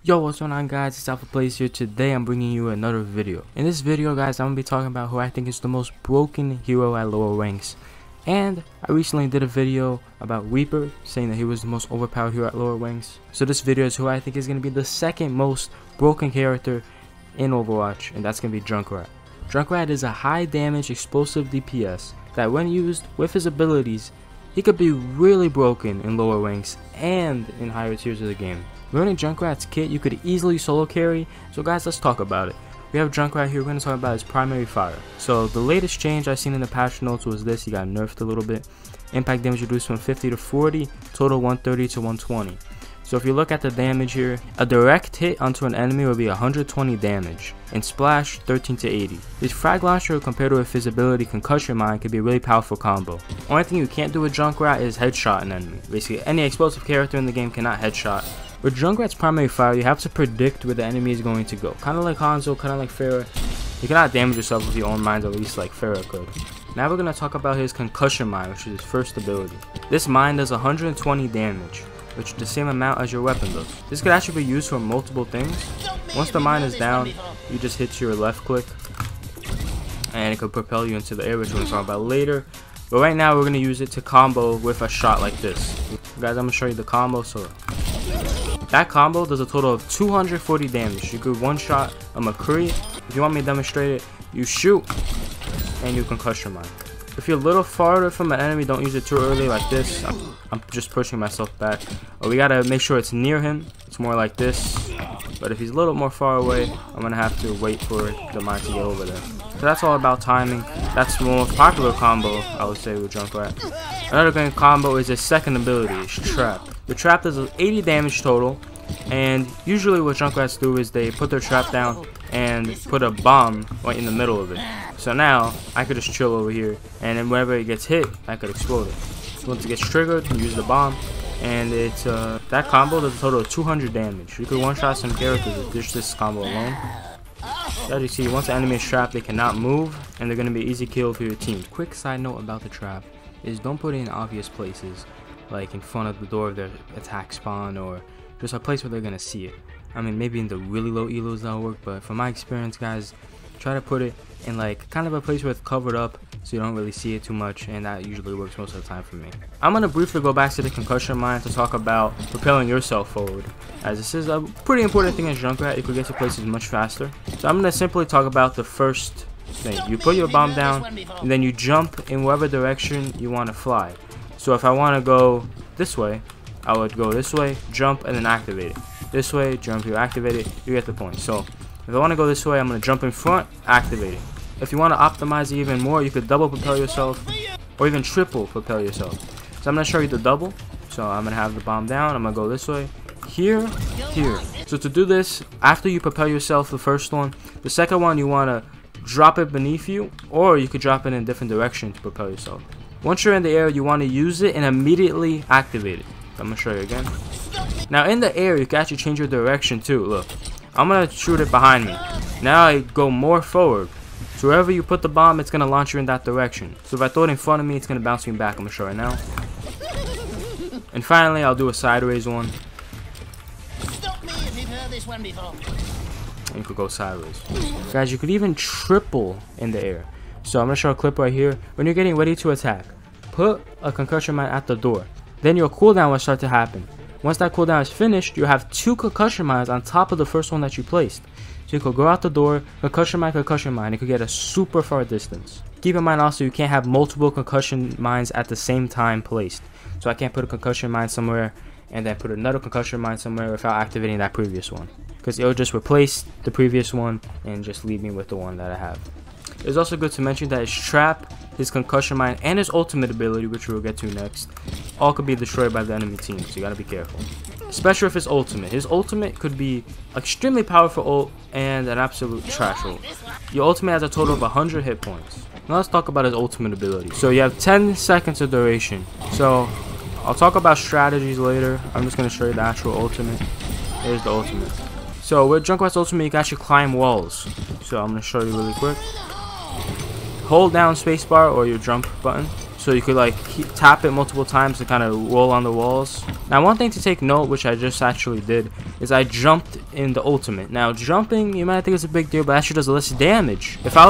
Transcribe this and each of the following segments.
Yo, what's going on, guys? It's Alpha Plays here. Today I'm bringing you another video. In this video, guys, I'm going to be talking about who I think is the most broken hero at lower ranks. And I recently did a video about Reaper, saying that he was the most overpowered hero at lower ranks. So this video is who I think is going to be the second most broken character in Overwatch, and that's going to be Junkrat. Junkrat is a high damage explosive DPS that when used with his abilities, he could be really broken in lower ranks and in higher tiers of the game. Learning Junkrat's kit, you could easily solo carry, so guys, let's talk about it. We have Junkrat here. We're going to talk about his primary fire. So the latest change I've seen in the patch notes was this. He got nerfed a little bit. Impact damage reduced from 50 to 40, total 130 to 120. So if you look at the damage here, a direct hit onto an enemy will be 120 damage, and splash 13 to 80. His frag launcher compared to his ability Concussion Mine could be a really powerful combo. Only thing you can't do with Junkrat is headshot an enemy. Basically any explosive character in the game cannot headshot. With Junkrat's primary fire, you have to predict where the enemy is going to go. Kind of like Hanzo, kind of like Farah. You cannot damage yourself with your own mines, at least like Farah could. Now we're going to talk about his Concussion Mine, which is his first ability. This mine does 120 damage, which is the same amount as your weapon does. This could actually be used for multiple things. Once the mine is down, you just hit your left click, and it could propel you into the air, which we're going to talk about later. But right now, we're going to use it to combo with a shot like this. Guys, I'm going to show you the combo. So that combo does a total of 240 damage. You could one shot a McCree. If you want me to demonstrate it, you shoot and you Concussion Mine. If you're a little farther from an enemy, don't use it too early like this. I'm just pushing myself back. We gotta make sure it's near him. It's more like this. But if he's a little more far away, I'm gonna have to wait for the mine to get over there. So that's all about timing. That's the most popular combo, I would say, with Junkrat. Another good combo is his second ability, is Trap. The trap does 80 damage total, and usually what Junkrats do is they put their trap down and put a bomb right in the middle of it. So now I could just chill over here, and then whenever it gets hit, I could explode it. So once it gets triggered, you use the bomb, and it's that combo does a total of 200 damage. You could one-shot some characters with just this combo alone. So as you see, once the enemy is trapped, they cannot move, and they're going to be an easy kill for your team. Quick side note about the trap is don't put it in obvious places, like in front of the door of their attack spawn, or just a place where they're gonna see it. I mean, maybe in the really low elos that'll work, but from my experience, guys, try to put it in like kind of a place where it's covered up so you don't really see it too much, and that usually works most of the time for me. I'm gonna briefly go back to the Concussion Mine to talk about propelling yourself forward, as this is a pretty important thing in Junkrat. You could get to places much faster. So I'm gonna simply talk about the first thing. You put your bomb down, and then you jump in whatever direction you want to fly. So if I want to go this way, I would go this way, jump, and then activate it. This way, jump, you activate it, you get the point. So if I want to go this way, I'm going to jump in front, activate it. If you want to optimize it even more, you could double propel yourself, or even triple propel yourself. So I'm going to show you the double. So I'm going to have the bomb down, I'm going to go this way, here, here. So to do this, after you propel yourself the first one, the second one you want to drop it beneath you, or you could drop it in a different direction to propel yourself. Once you're in the air, you want to use it and immediately activate it. I'm going to show you again. Now in the air, you can actually change your direction too. Look, I'm going to shoot it behind me. Now I go more forward. So wherever you put the bomb, it's going to launch you in that direction. So if I throw it in front of me, it's going to bounce me back. I'm going to show it now. And finally, I'll do a sideways one. And you could go sideways. Guys, you could even triple in the air. So I'm going to show a clip right here. When you're getting ready to attack, put a Concussion Mine at the door. Then your cooldown will start to happen. Once that cooldown is finished, you have 2 Concussion Mines on top of the first one that you placed. So you could go out the door, Concussion Mine, you could get a super far distance. Keep in mind also, you can't have multiple Concussion Mines at the same time placed. So I can't put a Concussion Mine somewhere and then put another Concussion Mine somewhere without activating that previous one, because it'll just replace the previous one and just leave me with the one that I have. It's also good to mention that his trap, his Concussion Mine, and his ultimate ability, which we'll get to next, all could be destroyed by the enemy team, so you gotta be careful. Especially with his ultimate. His ultimate could be extremely powerful ult and an absolute trash ult. Your ultimate has a total of 100 hit points. Now let's talk about his ultimate ability. So you have 10 seconds of duration. So I'll talk about strategies later. I'm just gonna show you the actual ultimate. Here's the ultimate. So with Junkrat's ultimate, you can actually climb walls. So I'm gonna show you really quick. Hold down spacebar or your jump button. so you could like tap it multiple times to kind of roll on the walls. Now one thing to take note, which I just actually did, is I jumped in the ultimate. Now jumping, you might think it's a big deal, but actually does less damage. If I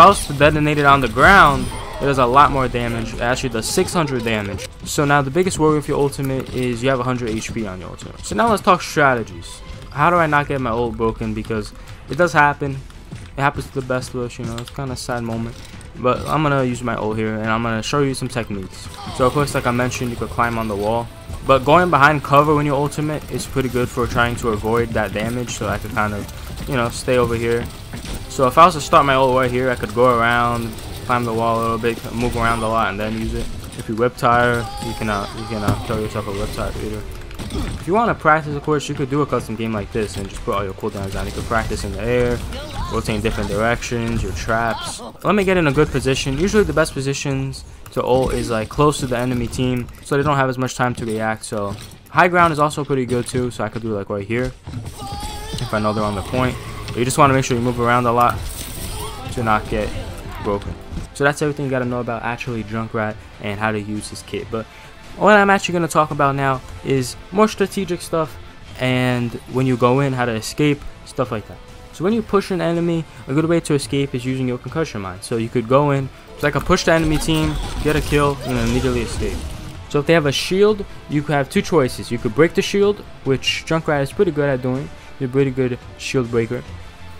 was to detonate it on the ground, it does a lot more damage. It actually does 600 damage. So now the biggest worry with your ultimate is you have 100 HP on your ultimate. So now let's talk strategies. How do I not get my ult broken? Because it does happen. It happens to the best of us, you know. It's kind of a sad moment. But I'm going to use my ult here, and I'm going to show you some techniques. So of course, like I mentioned, you could climb on the wall. But going behind cover when your ultimate is pretty good for trying to avoid that damage. So I could kind of, you know, stay over here. So if I was to start my ult right here, I could go around, climb the wall a little bit, move around a lot, and then use it. If you whip tire, you cannot kill yourself a whip tire either. If you want to practice, of course, you could do a custom game like this and just put all your cooldowns down. You could practice in the air, rotate in different directions, your traps. Let me get in a good position. Usually the best positions to ult is like close to the enemy team, so they don't have as much time to react. So high ground is also pretty good too, so I could do like right here if I know they're on the point. But you just want to make sure you move around a lot to not get broken. So that's everything you got to know about actually Junkrat and how to use his kit. But what I'm actually going to talk about now is more strategic stuff, and when you go in, how to escape, stuff like that. So when you push an enemy, a good way to escape is using your Concussion Mines. So you could go in, it's like a push the enemy team, get a kill, and then immediately escape. So if they have a shield, you could have two choices. You could break the shield, which Junkrat is pretty good at doing. You're a pretty good shield breaker.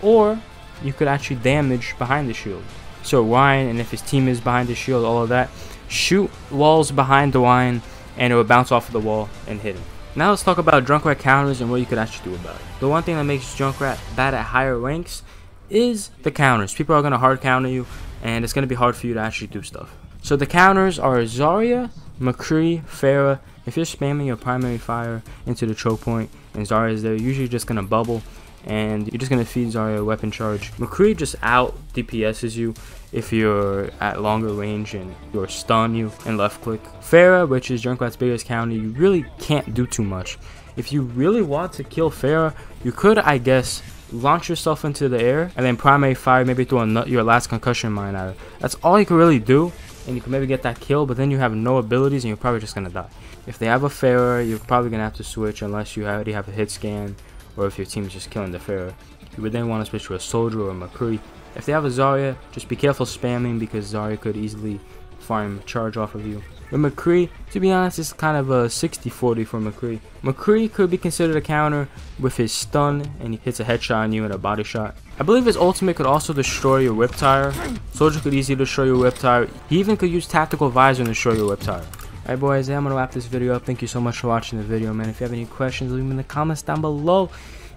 Or you could actually damage behind the shield. So Ryan, and if his team is behind the shield, all of that, shoot walls behind the Ryan, and it will bounce off of the wall and hit him. Now let's talk about Junkrat counters and what you could actually do about it. The one thing that makes Junkrat bad at higher ranks is the counters. People are going to hard counter you, and it's going to be hard for you to actually do stuff. So the counters are Zarya, McCree, Pharah. If you're spamming your primary fire into the choke point and Zarya is there, you're usually just going to bubble, and you're just going to feed Zarya a weapon charge. McCree just out DPSs you if you're at longer range and you're stun you and left click. Pharah, which is Junkrat's biggest counter, you really can't do too much. If you really want to kill Pharah, you could, I guess, launch yourself into the air and then primary fire, maybe throw your last concussion mine at it. That's all you can really do, and you can maybe get that kill, but then you have no abilities and you're probably just going to die. If they have a Pharah, you're probably going to have to switch unless you already have a hit scan, or if your team is just killing the Pharah. You would then want to switch to a soldier or a McCree. If they have a Zarya, just be careful spamming because Zarya could easily farm charge off of you. With McCree, to be honest, it's kind of a 60-40 for McCree. McCree could be considered a counter with his stun, and he hits a headshot on you and a body shot. I believe his ultimate could also destroy your whip tire. Soldier could easily destroy your whip tire. He even could use tactical visor and destroy your whip tire. Alright boys, I'm going to wrap this video up. Thank you so much for watching the video, man. If you have any questions, leave them in the comments down below.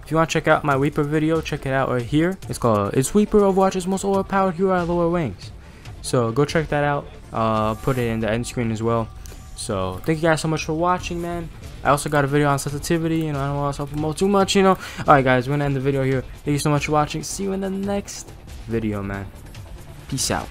If you want to check out my Weeper video, check it out right here. It's called "Is Weeper Overwatch's Most Overpowered Hero at Lower Ranks?" So go check that out. I'll put it in the end screen as well. So thank you guys so much for watching, man. I also got a video on sensitivity, you know, I don't want to promote too much, you know. Alright guys, we're going to end the video here. Thank you so much for watching. See you in the next video, man. Peace out.